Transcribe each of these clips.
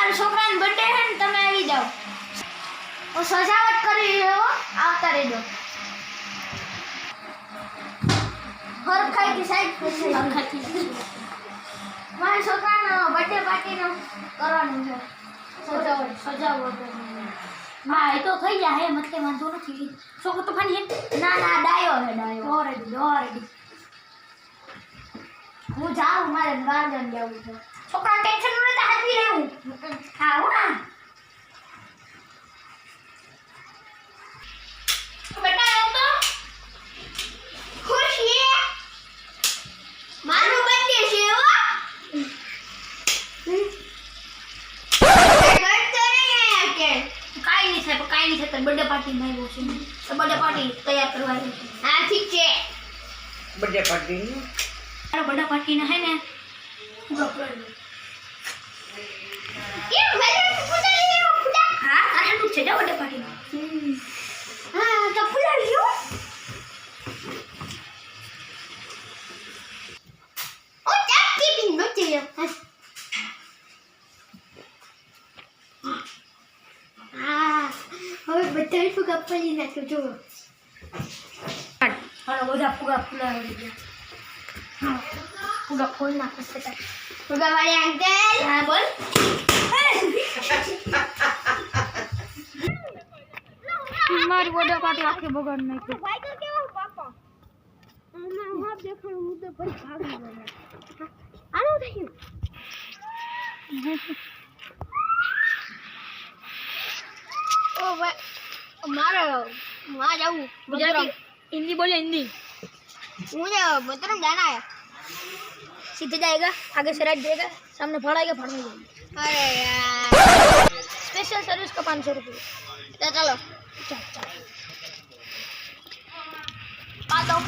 મારા છોકરાનો બર્થડે છે ને તમે આવી જાઓ હું સજાવટ કરી રહ્યો આવતા રહેજો હરખાઈથી સાઈડ પર હરખાઈથી મારા છોકરાનો બર્થડે પાર્ટીનો કરવાનું છે સજાવટ હા એ તો થઈ જાય મતલબ વાંધો નથી છોકરો તો ખાલી ના ડાયો હે ડાયો ઓરેડી હું જાઉં મારે ગાર્ડન જવું છે છોકરા ટેન્શન ન લેતા હાથવી લેવું હા હું ના બેટા આવ તો ખુશ છે મારું બર્થડે છે હો કાઈ નહીં થાય બર્થડે પાર્ટી માં આવ્યો છે તો બર્થડે પાર્ટી તૈયાર કરવાની હા ઠીક છે બર્થડે પાર્ટી મારો બર્થડે પાર્ટી ના હે ને એ મેલે ફૂટા હા આટલું છે બર્થડે પાર્ટી હા તો ફૂલા લ્યો ઓ ચાકી બિન નથી હવે બધા ફુગા પડી નાખ્યો જો હાલો બધા ફુગા ફૂલાવી ગયા ફુગા ફોલ નાખો સટા ફુગા વાળી અંકલ હા બોલ મારી બર્થડે પાર્ટી આખી બગાડ નાખી સાયકલ કેવો પાપા હા દેખાડું હું તો પછી ભાગી ગયો આનો થયું ઓ મારે वहाँ जाऊँ गुजराती हिंदी बोले हिंदी मुझे मतलब जाना है सीधे जाएगा आगे से राइट जाएगा सामने फाड़ाएगा फाड़ में जाएगा अरे यार स्पेशल सर्विस का 500 रुपये तो चलो आ जाओ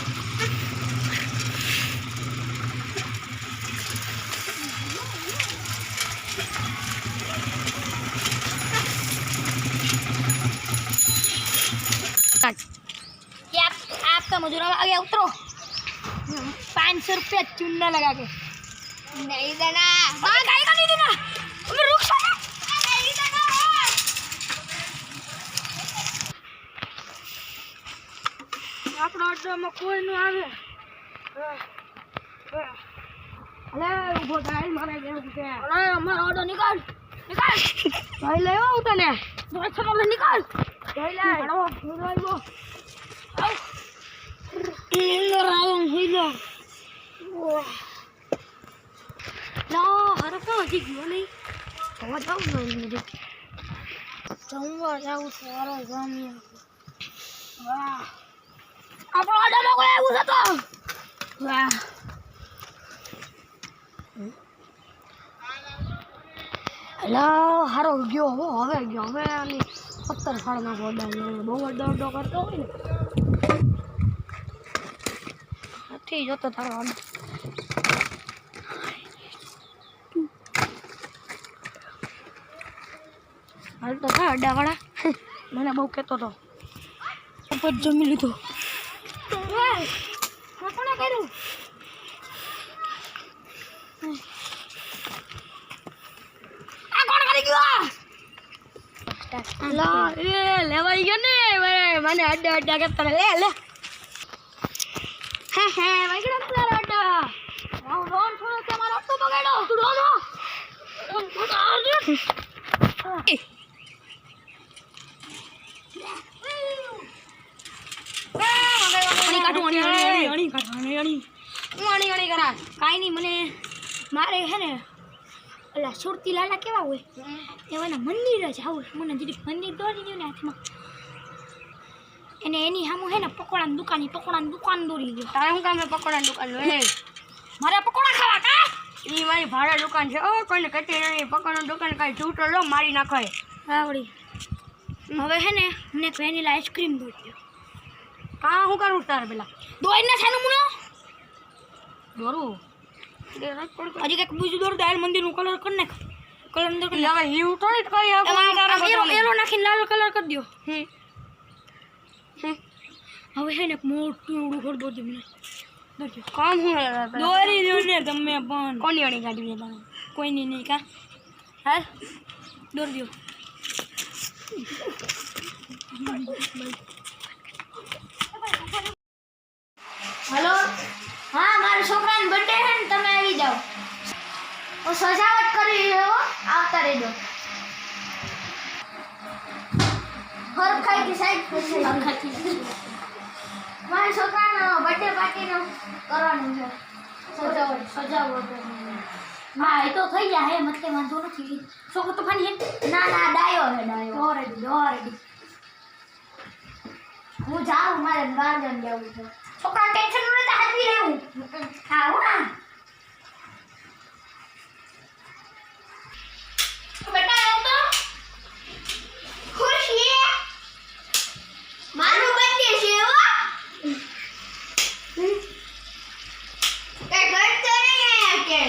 क्या आपका मजूरा आ गया उतरो 500 रुपया चुनना लगा के नहीं देना हाँ गाड़ी का नहीं देना तुम्हें रुक सकते नहीं देना આપણા અડ્ડામાં કોઈ ન આવે અલે ઉભો થાય મારે જેવું છે અરે અમારો ઓર્ડર નિકાલ ભાઈ લેવો હું તને દોસ્તો મને નિકાલ ભાઈ લે હડો હું આવ્યો આવ ઇંદર આવું હીલો ના હરકા હજી ગયો નહીં હવે જાઉં ને જમવા જાઉં સારો જમ્યા વાહ આપણો ઓર્ડરમાં કોઈ આવ્યું છે તો વાહ હેલો હારો ગયો હવે આની 17 સાળના ઓર્ડર બહુ ઓર્ડર કરતો હોય ને નથી જોતો તારો ઓર્ડર હાલ તો ખા અड्डाવાળા મને બહુ કહેતો હતો ઉપર જમી લીધું કોણે કર્યું આ કોણ કરી ગયું લા એ લેવાઈ ગયો ને મને અड्डा કરતા લે હે વાગડો તારો અड्डा હું રોન છોડો કે મારો ઓટો બગાડો તું રોનો કાંઈ નહીં મને મારે હે ને ઓલા સુરતી લાલા કેવા હોય એવાના મંદિર જ આવું મને દીદી મંદિર દોરી દઉં ને હાથમાં એને એની સામું હે ને પકોડાની દુકાન દોરી દે તારે હું કામે પકોડાની દુકાન લે મારે પકોડા ખાવા કા ઈ મારી ભાડા દુકાન છે ઓ કોઈને કહેતી નહીં પકોડાની દુકાન કાંઈ છૂટો લો મારી નાખે આવડી હવે હે ને મને વેનીલા આઈસ્ક્રીમ દોરી કા હું કરું તારે પેલા દોઈને છાનું મુનો દોરું હજી કંઈક બીજું દોર દાયલ મંદિરનું કલર કરી નાખ કલર અંદર કરી હવે હીવ થોડી કઈ એલો નાખીને લાલ કલર કરી દો હવે હે ને મોટું એવડું ઘર દોરી મને કામ હું દોરી દો ને તમે પણ કોની વાળી ગાડી તમે કોઈની નહીં કા હે દોર દો. હલો હા મારા છોકરાનો બર્થડે છે ને તમે આવી જાઓ હું સજાવટ કરી રહ્યો આવતા રહેજો હરખાઈથી સાઈડ પછી મારા છોકરાનો બર્થડે પાર્ટીનો કરવાનું છે સજાવટ હા એ તો થઈ જાય મતલબ વાંધો નથી. છોકરો તો ખાલી ના ના ડાયો છે ડાયો ઓરેડી. હું જાઉં મારે ગાર્ડન જવું છે છોકરા ટેન્શન ન લેતા હાથવી રહેવું હા હું ના બેટા આવ તો ખુશી મારું બર્થડે છે હો કે ઘર તો નહીં કે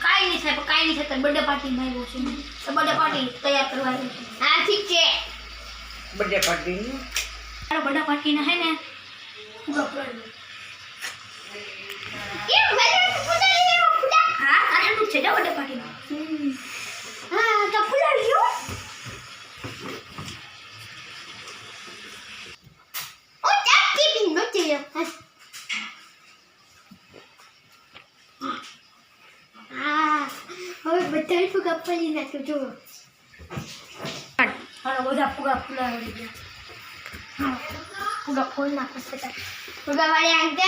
કાઈ નહીં થાય બર્થડે પાર્ટી માં આવ્યો છે તો બર્થડે પાર્ટી તૈયાર કરવા આવ્યો છે. હા ઠીક છે બર્થડે પાર્ટીની મારો બર્થડે પાર્ટી ના હે ને કેમ મને ફૂટા લેવો ફૂટા હા આને તું છે બર્થડે પાર્ટી માં હા તો ફૂલા લ્યો ઓ ચાકી બી નથી હા હવે બધા ફૂગા પડી નાખ્યો જો હાલો બધા ફુગા ઉડી ગયા. હા ફુગા ફોલ નાખો છે ફૂગા વાળી આંતે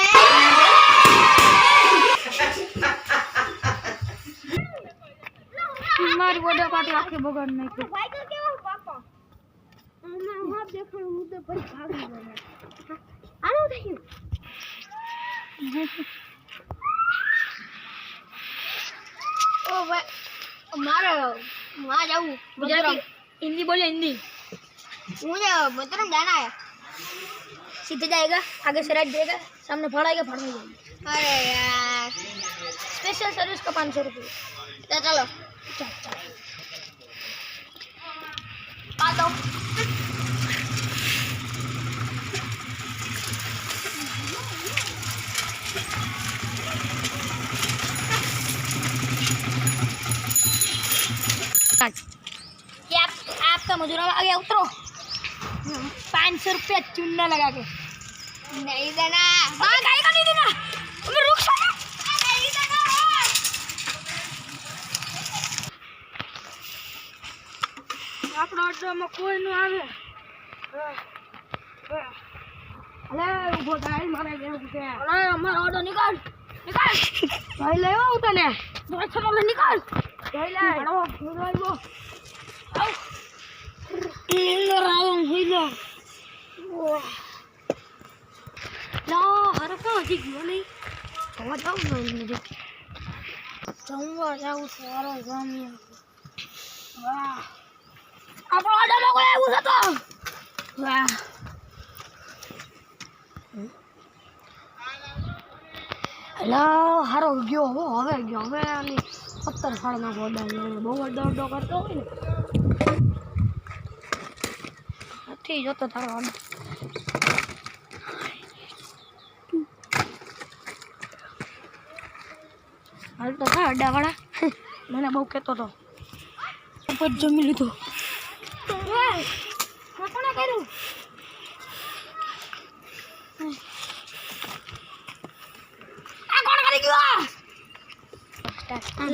મારી બર્થડે પાર્ટી આખી બગાડ નાખી. વાઈકલ કેવો પાપા હા દેખાડું હું તો ફરી ભાગી ગયો. આનું થયું ઓ મારે માં જાવું ગુજરાતી हिंदी बोले हिंदी मुझे मतलब जाना है सीधे जाएगा आगे से राइट देगा सामने फाड़ाएगा फाड़ में जाएगा. अरे यार स्पेशल सर्विस का 500 रुपये. तो चलो आ जाओ. ये आपका मजूर आ गया उतरो. 500 रुपया चुनना लगा के नहीं देना हाँ गाड़ी का नहीं देना तुम्हें रुक सकते नहीं देना આપણા અડ્ડામાં કોઈ ન આવે. અલે ઉભો થાય મારે જેવું છે. અલે અમારો ઓર્ડર નીકાળ ભાઈ લેવા આવું તને દોડછો લે નીકાળ ભાઈ લે હડો હું આવ્યો આવ નીંદર આવો હોઈ લો ના હર કો હજી ગયો નહીં તો જાઉં ને જમવા જાઉં સારો જમી વાહ આપણો ઓર્ડરમાં કોઈ આવ્યું છે તો વાહ હેલો હારો ગયો હવે આની 17 સાડા ના ઓર્ડર બહુ ઓર્ડર કરતો હોય ને નથી જોતો તારો ઓર્ડર હાલ તો ખા અड्डाવાળા મને બહુ કહેતો હતો પછી જમી લીધું કોણે કર્યું આ કોણ કરી ગયું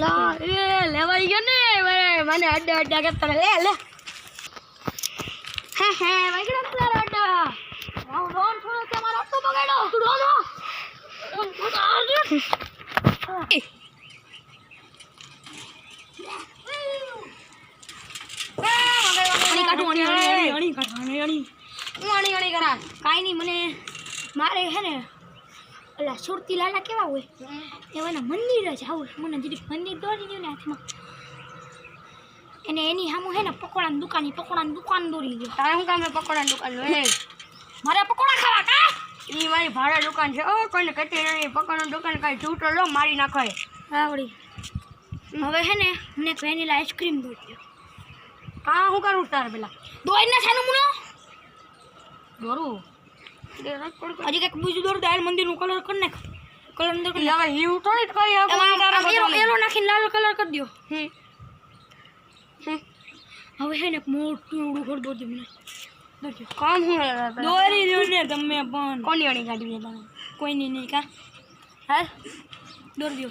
લા એ લેવાઈ ગયો ને મને અड्डा કરતા લે હે વાગડો તારો અड्डा હું ડોન થોડો તમારો ઓટો બગાડો તું ડોનો કાંઈ નહીં મને મારે હે ને ઓલા સુરતી લાલા કેવા હોય એવાના મંદિર જ આવું મને દીદી મંદિર દોરી ગયું ને હાથમાં એને એની સામું હે ને પકોડાની દુકાન દોરી ગયો. તારે હું કામ પકોડાની દુકાન લે મારે પકોડા ખાવા કા ઈ મારી ભાડા દુકાન છે ઓ કોઈને કહેતી નહીં પકોડાની દુકાન કાંઈ છૂટો લો મારી નાખાય આવડી હવે હે ને મને વેનીલા આઈસ્ક્રીમ દોરી કા હું કરું તારે પેલા દોઈને સાનું મુનો દોરું હજી કંઈક બીજું દોરું તો મંદિરનું કલર કરી નાખ કલર અંદર કરી હવે હીવ થોડી કઈ એલો નાખીને લાલ કલર કરી દો હવે હે ને એક મોટું એવડું ઘર દોરી મને કામ હું દોરી દો ને તમે પણ કોની વાળી ગાડી તમે કોઈની નહીં કા હા દોરી દો